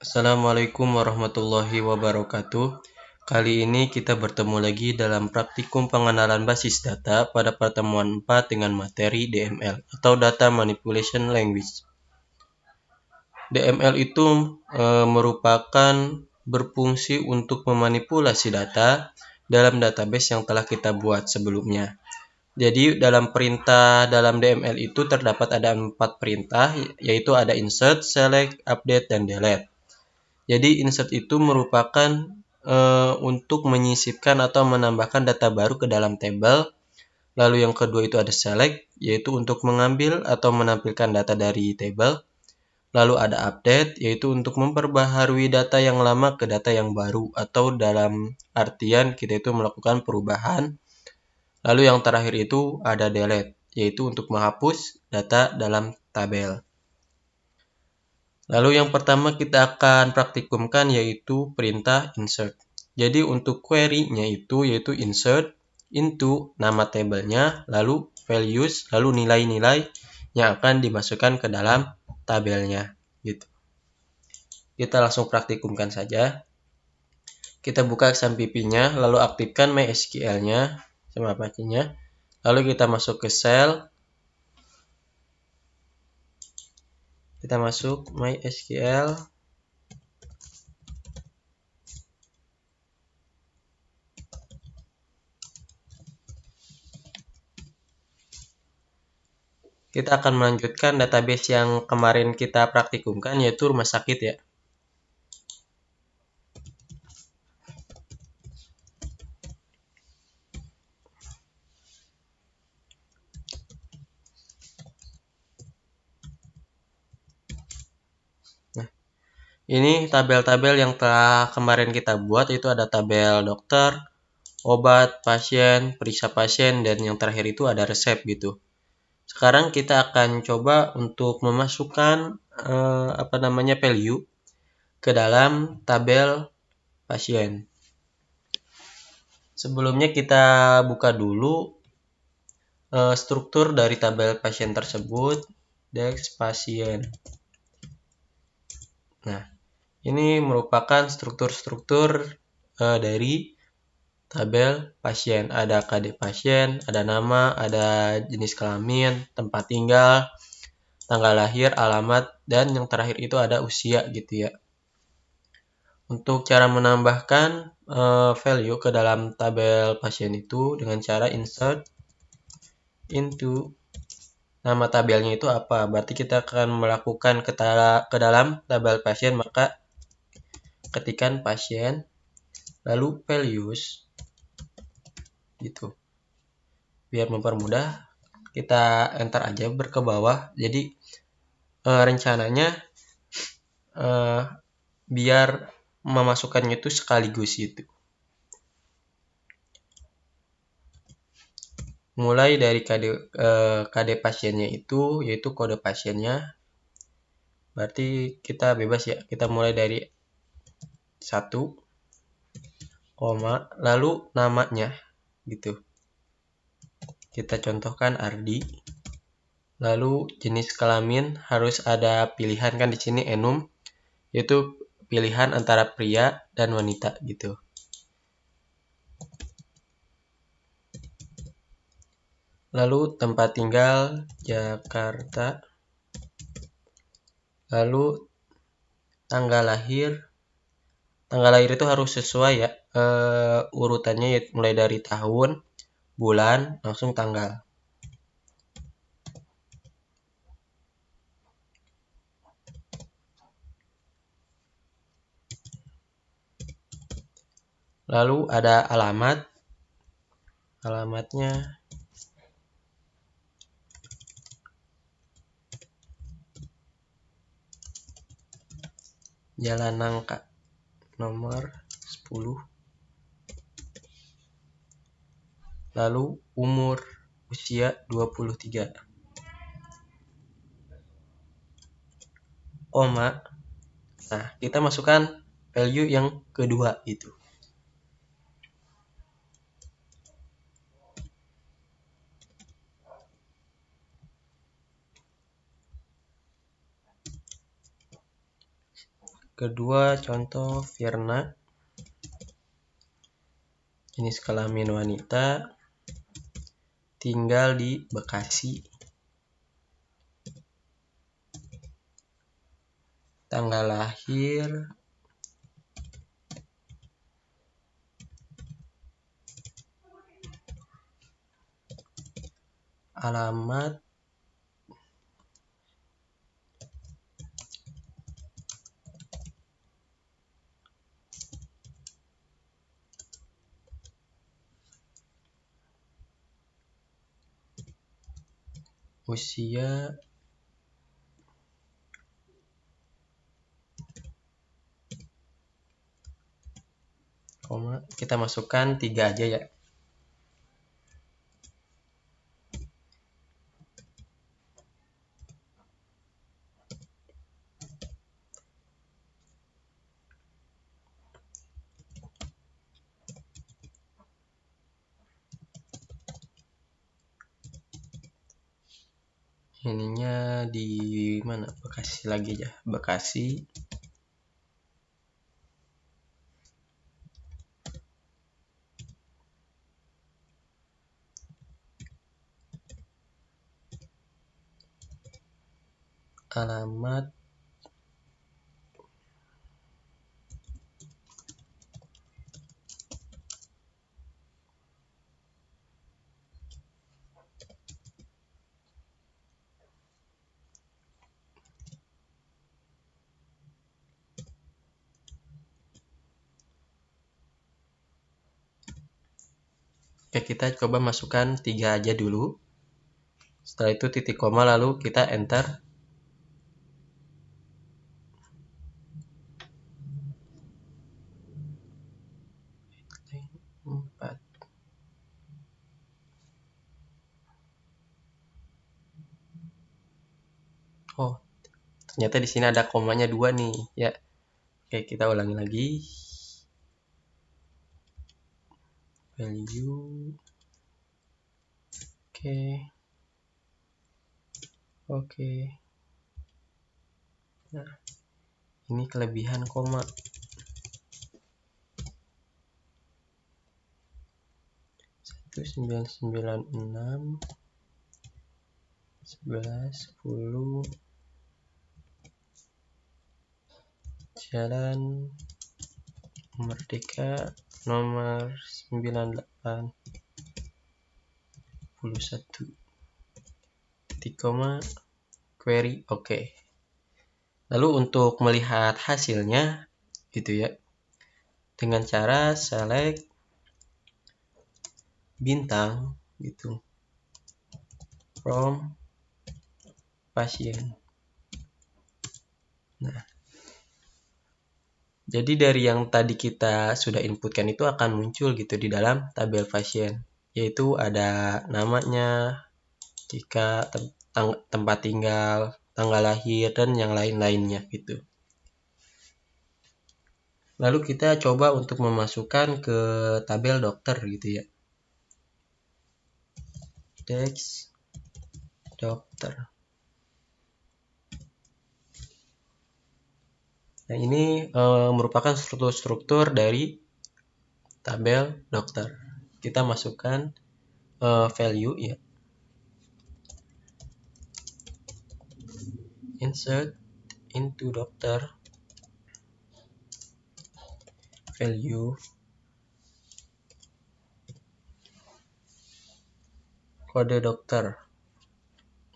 Assalamualaikum warahmatullahi wabarakatuh. Kali ini kita bertemu lagi dalam praktikum pengenalan basis data pada pertemuan 4 dengan materi DML atau Data Manipulation Language. DML itu merupakan berfungsi untuk memanipulasi data dalam database yang telah kita buat sebelumnya. Jadi dalam perintah dalam DML itu terdapat ada 4 perintah, yaitu ada insert, select, update, dan delete. Jadi insert itu merupakan untuk menyisipkan atau menambahkan data baru ke dalam tabel. Lalu yang kedua itu ada select, yaitu untuk mengambil atau menampilkan data dari tabel. Lalu ada update, yaitu untuk memperbaharui data yang lama ke data yang baru, atau dalam artian kita itu melakukan perubahan. Lalu yang terakhir itu ada delete, yaitu untuk menghapus data dalam tabel. Lalu yang pertama kita akan praktikumkan yaitu perintah insert. Jadi untuk query-nya itu yaitu insert into nama tabelnya, lalu values, lalu nilai-nilai yang akan dimasukkan ke dalam tabelnya. Gitu. Kita langsung praktikumkan saja. Kita buka XAMPP-nya, lalu aktifkan MySQL-nya sama Apache-nya. Lalu kita masuk ke cell. Kita masuk MySQL. Kita akan melanjutkan database yang kemarin kita praktikumkan, yaitu rumah sakit ya. Nah, ini tabel-tabel yang telah kemarin kita buat, itu ada tabel dokter, obat, pasien, periksa pasien, dan yang terakhir itu ada resep gitu. Sekarang kita akan coba untuk memasukkan value ke dalam tabel pasien. Sebelumnya kita buka dulu struktur dari tabel pasien tersebut, desk pasien. Nah, ini merupakan struktur-struktur dari tabel pasien. Ada KD pasien, ada nama, ada jenis kelamin, tempat tinggal, tanggal lahir, alamat, dan yang terakhir itu ada usia gitu ya. Untuk cara menambahkan value ke dalam tabel pasien itu dengan cara insert into nama tabelnya itu apa. Berarti kita akan melakukan ke dalam tabel pasien, maka ketikkan pasien lalu values gitu. Biar mempermudah kita enter aja ke bawah. Jadi rencananya biar memasukkannya itu sekaligus gitu. Mulai dari KD pasiennya itu yaitu kode pasiennya. Berarti kita bebas ya. Kita mulai dari 1, lalu namanya gitu. Kita contohkan Ardi. Lalu jenis kelamin harus ada pilihan kan di sini enum, yaitu pilihan antara pria dan wanita gitu. Lalu tempat tinggal Jakarta. Lalu tanggal lahir. Tanggal lahir itu harus sesuai ya urutannya, mulai dari tahun, bulan, langsung tanggal. Lalu ada alamat. Alamatnya Jalan Nangka nomor 10. Lalu umur, usia 23. Koma. Nah, kita masukkan value yang kedua itu. kedua contoh Firna, jenis kelamin wanita, tinggal di Bekasi, tanggal lahir alamat usia koma, kita masukkan 3 aja ya. Ininya di mana? Bekasi lagi ya, Bekasi. Alamat Oke, kita coba masukkan 3 aja dulu. Setelah itu titik koma, lalu kita enter. Empat. Oh, ternyata di sini ada komanya 2 nih ya. Oke, kita ulangi lagi. Value. Oke. Nah, ini kelebihan koma. 1996 11 10 Jalan Merdeka nomor 98 titik koma query. Oke. Lalu untuk melihat hasilnya gitu ya, dengan cara select bintang gitu from pasien. Nah, jadi dari yang tadi kita sudah inputkan itu akan muncul gitu di dalam tabel pasien, yaitu ada namanya, jika tempat tinggal, tanggal lahir, dan yang lain-lainnya gitu. Lalu kita coba untuk memasukkan ke tabel dokter gitu ya. Desk dokter. Nah, ini merupakan struktur-struktur dari tabel dokter. Kita masukkan value ya. Insert into dokter. Value. Kode dokter.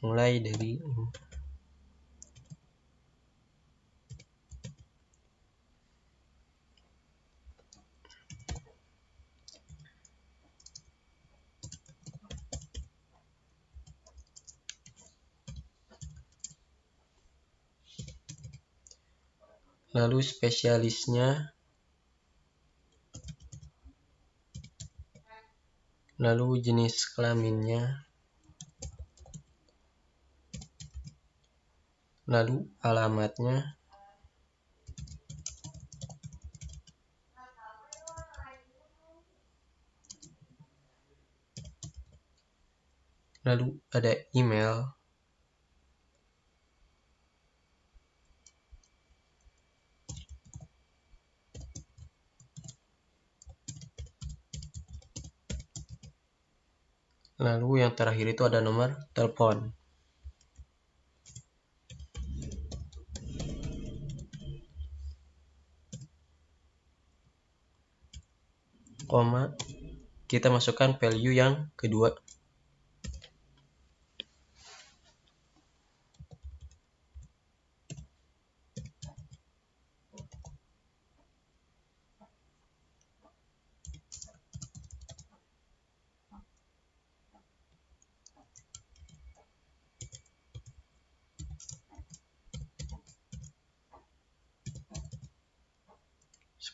Mulai dari lalu spesialisnya, lalu jenis kelaminnya, lalu alamatnya, lalu ada email, Lalu yang terakhir itu ada nomor telepon. Koma, kita masukkan value yang kedua.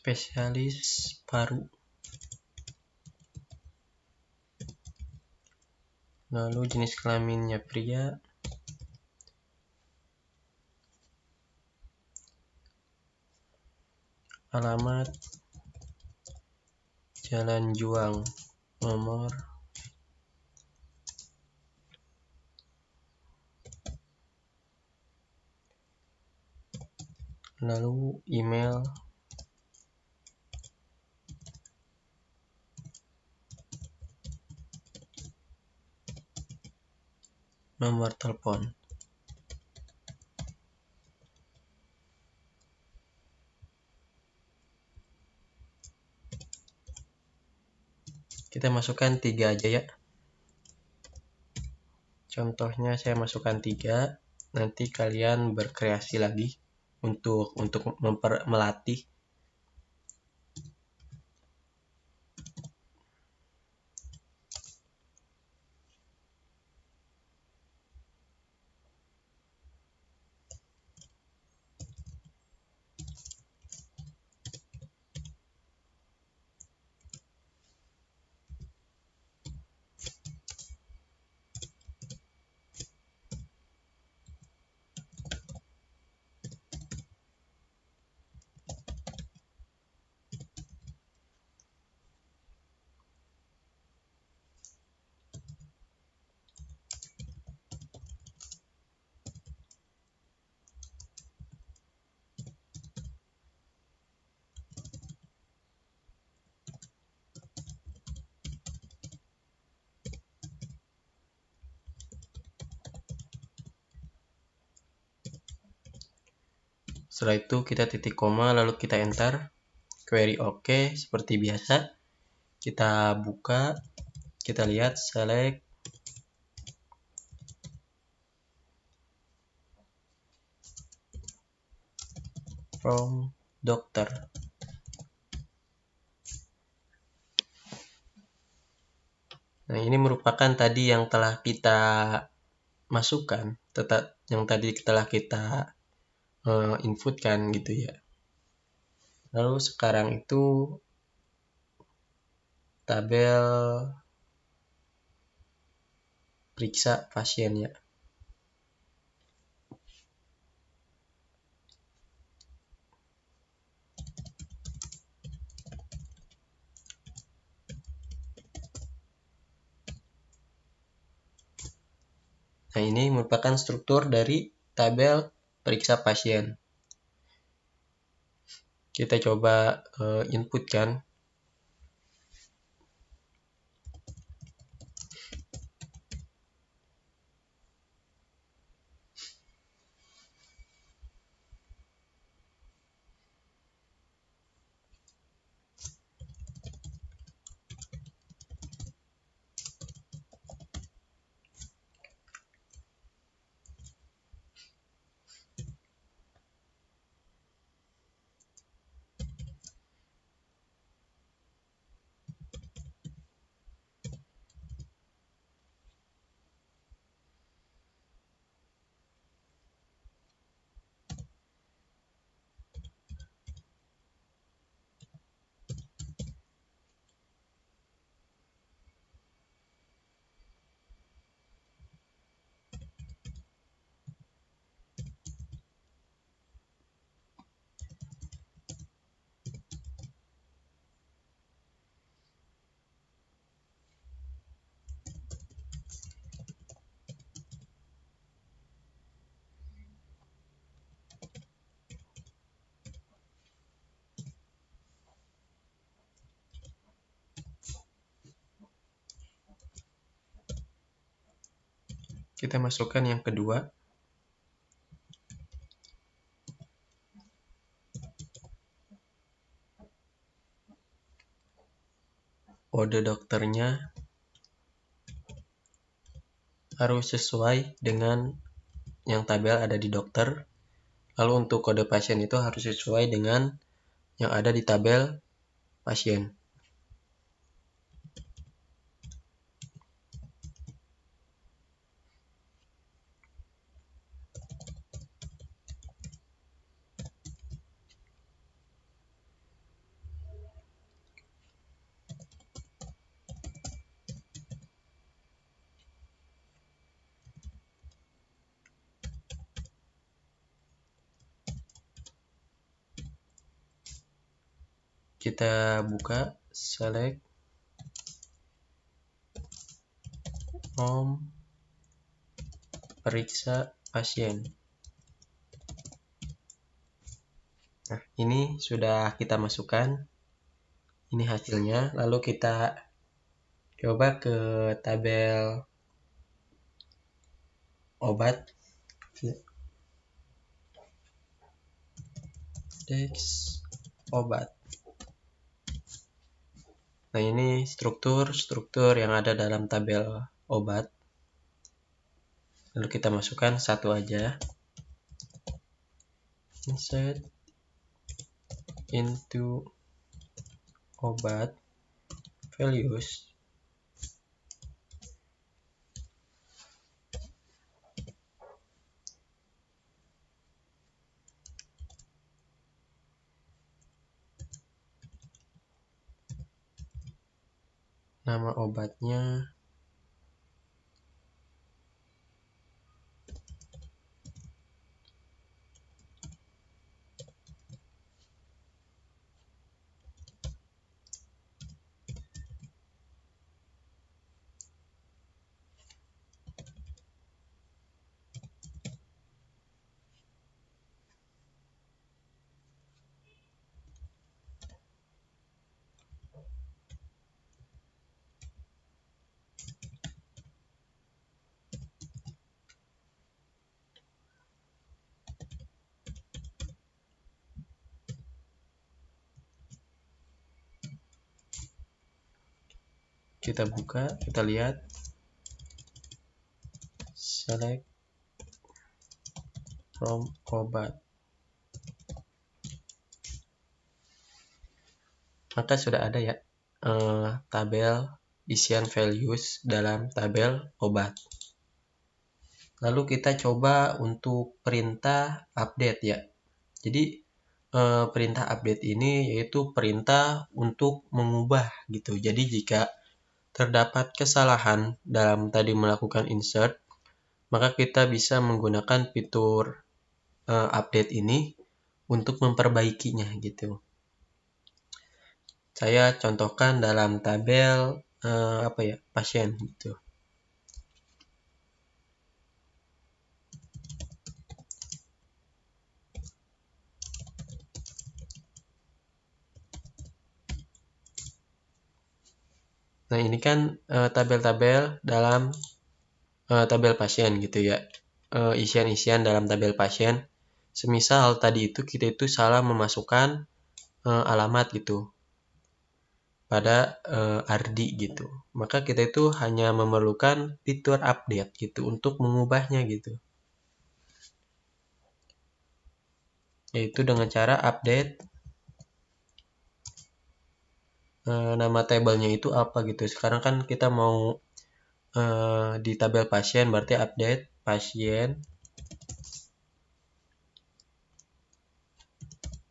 Spesialis paru. Lalu jenis kelaminnya pria. Alamat Jalan Juang, nomor lalu email, nomor telepon. Kita masukkan 3 aja ya. Contohnya saya masukkan 3. Nanti kalian berkreasi lagi untuk melatih. Setelah itu kita titik koma lalu kita enter. Query oke, seperti biasa. Kita buka, kita lihat select from dokter. Nah, ini merupakan tadi yang telah kita masukkan, yang tadi telah kita inputkan gitu ya. Lalu sekarang itu tabel periksa pasiennya. Nah, ini merupakan struktur dari tabel periksa pasien. Kita coba inputkan. Kita masukkan yang kedua. Kode dokternya harus sesuai dengan yang tabel ada di dokter. Lalu untuk kode pasien itu harus sesuai dengan yang ada di tabel pasien. Kita buka select periksa pasien. Nah, ini sudah kita masukkan. Ini hasilnya. Lalu kita coba ke tabel obat. Teks obat. Nah, ini struktur yang ada dalam tabel obat. Lalu kita masukkan satu aja. Insert into obat values. Nama obatnya kita buka, kita lihat select from obat. Maka sudah ada ya tabel isian values dalam tabel obat. Lalu kita coba untuk perintah update ya. Jadi perintah update ini yaitu perintah untuk mengubah gitu. Jadi jika terdapat kesalahan dalam tadi melakukan insert, maka kita bisa menggunakan fitur update ini untuk memperbaikinya gitu. Saya contohkan dalam tabel pasien gitu. Nah, ini kan tabel-tabel dalam tabel pasien gitu ya. Isian-isian dalam tabel pasien. Semisal tadi itu kita itu salah memasukkan alamat gitu pada Ardi gitu. Maka kita itu hanya memerlukan fitur update gitu untuk mengubahnya gitu. Yaitu dengan cara update nama tabelnya itu apa gitu. Sekarang kan kita mau di tabel pasien, berarti update pasien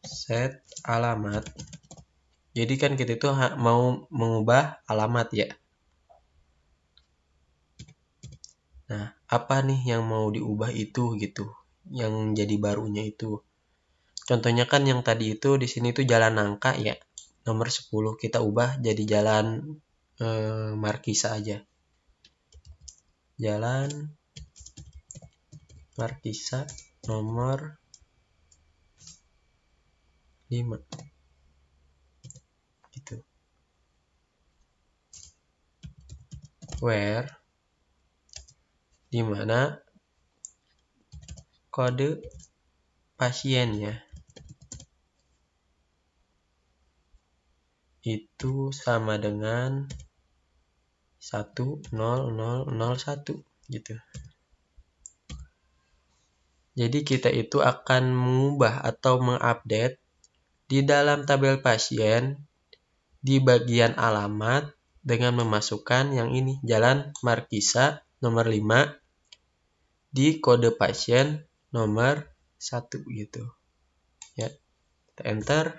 set alamat. Jadi kan kita itu mau mengubah alamat ya. Nah, apa nih yang mau diubah itu gitu, yang jadi barunya itu. Contohnya kan yang tadi itu di sini tuh jalan nangka ya. Nomor 10 kita ubah jadi jalan Markisa aja. Jalan Markisa nomor 5. Gitu. Where di mana kode pasiennya itu sama dengan 10001 gitu. Jadi kita itu akan mengubah atau mengupdate di dalam tabel pasien di bagian alamat dengan memasukkan yang ini, Jalan Markisa nomor 5 di kode pasien nomor 1 gitu. Ya, kita enter.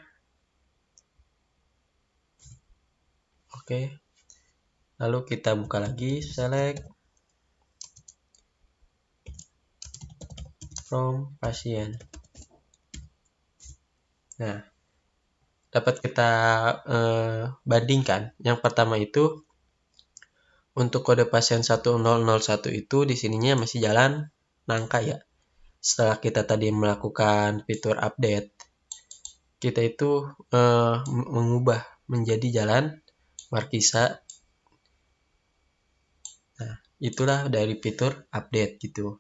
Oke. Lalu kita buka lagi, select from pasien. Nah, dapat kita bandingkan. Yang pertama itu untuk kode pasien 1001 itu di sininya masih jalan nangka ya. Setelah kita tadi melakukan fitur update, kita itu mengubah menjadi jalan Markisa. Nah, itulah dari fitur update gitu.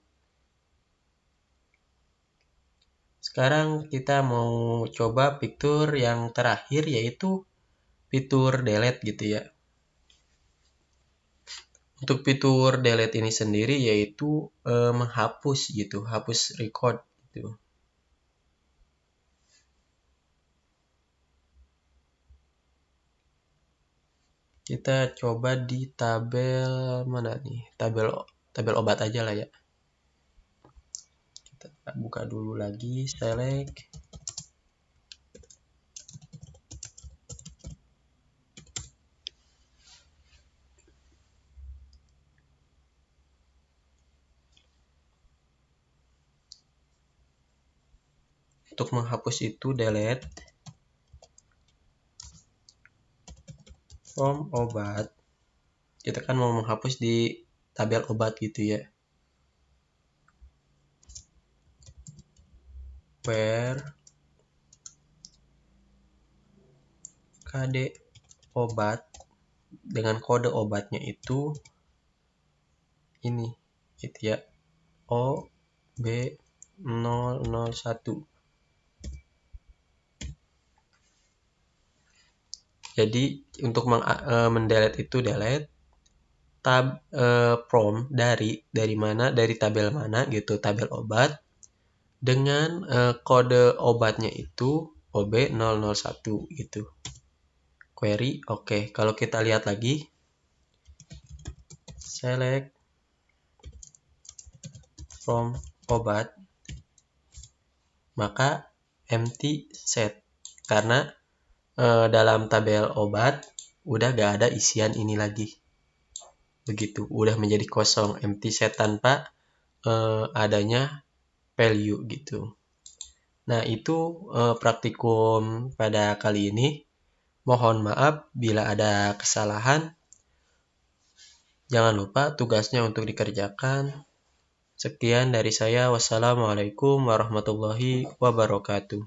Sekarang kita mau coba fitur yang terakhir, yaitu fitur delete gitu ya. Untuk fitur delete ini sendiri yaitu menghapus gitu, hapus record gitu. Kita coba di tabel mana nih? Tabel obat aja lah ya. Kita buka dulu lagi, select. Untuk menghapus itu delete from obat. Kita kan mau menghapus di tabel obat gitu ya. Where KD obat dengan kode obatnya itu ini gitu ya, OB001. Jadi untuk mendelete itu delete tab from dari mana, dari tabel mana gitu, tabel obat dengan kode obatnya itu OB001 gitu. Query oke. Kalau kita lihat lagi, select from obat, maka empty set, karena dalam tabel obat udah gak ada isian ini lagi. Begitu, udah menjadi kosong, empty set, tanpa adanya value gitu. Nah, itu praktikum pada kali ini. Mohon maaf bila ada kesalahan. Jangan lupa tugasnya untuk dikerjakan. Sekian dari saya. Wassalamualaikum warahmatullahi wabarakatuh.